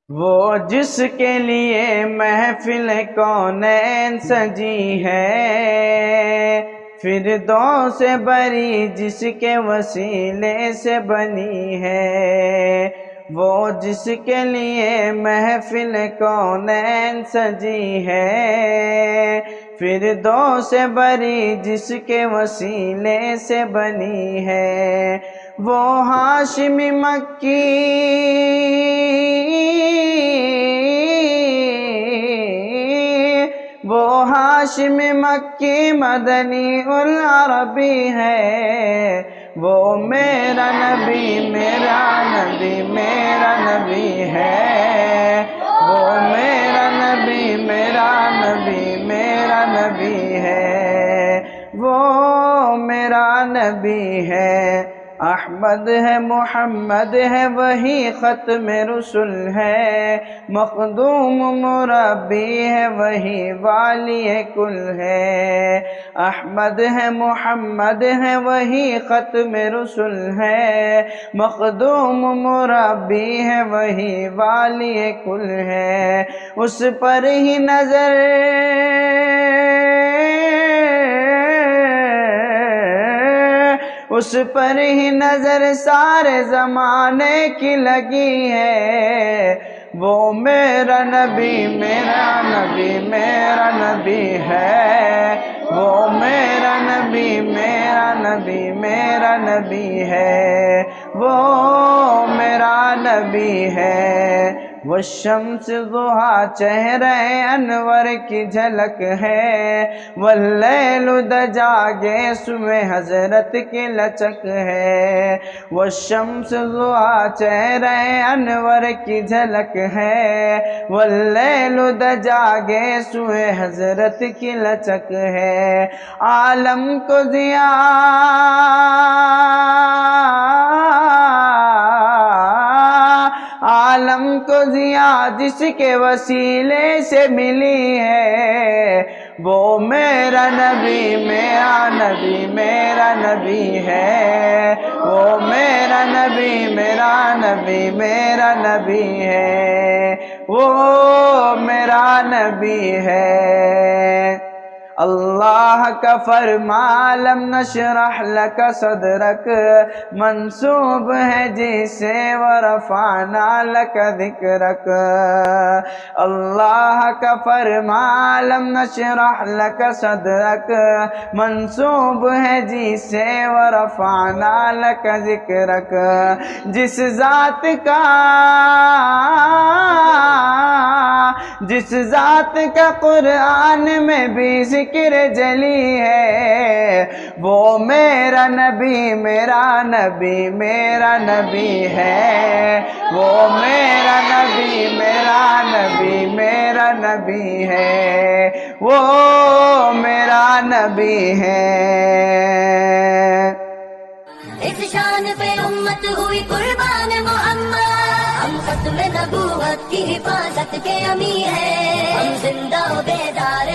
وہ جس کے لیے محفل کونین سجی ہے، فردوس سے بری جس کے وسیلے سے بنی ہے، وہ جس کے لیے محفل کونین سجی ہے، فردوس سے بری جس کے وسیلے سے بنی ہے، وہ ہاشمی مکی وہ ہاشم مکی مدنی العربی ہے، وہ میرا نبی میرا نبی میرا نبی ہے، وہ میرا نبی میرا نبی میرا نبی ہے، وہ میرا نبی ہے۔ احمد ہے محمد ہے وہی ختم رسل ہے، مخدوم مربی ہے وہی والی کل ہے، احمد ہے محمد ہے وہی ختم رسل ہے، مخدوم مربی ہے وہی والی کل ہے، اس پر ہی نظر اس پر ہی نظر سارے زمانے کی لگی ہے، وہ میرا نبی میرا نبی میرا نبی ہے، وہ میرا نبی میرا نبی میرا نبی ہے، وہ میرا نبی ہے۔ والشمس ضحیٰ چہرہ انور کی جھلک ہے، واللیل دجاگے صبح حضرت کی لچک ہے، والشمس ضحیٰ چہرہ انور کی جھلک ہے، واللیل دجاگے صبح حضرت کی لچک ہے، عالم کو ضیاء عالم کو ضیاء جس کے وسیلے سے ملی ہے، وہ میرا نبی میرا نبی میرا نبی ہے، وہ میرا نبی میرا نبی میرا نبی ہے، وہ میرا نبی ہے۔ اللہ کا فرما لم نشرح لک صدرک منسوب ہے جسے ورفعنا لک ذکرک، اللہ کا فرما لم نشرح لک صدرک منسوب ہے جسے ورفعنا لک ذکرک، جس ذات کا قرآن میں بھی ذکر جلی ہے، وہ میرا نبی میرا نبی میرا نبی ہے، وہ میرا نبی میرا نبی میرا نبی ہے، وہ میرا نبی ہے۔ اس شان پہ امت ہوئی قربان محمد، ہم ختم نبوت کی حفاظت کے امی ہیں، ہم زندہ و بیدار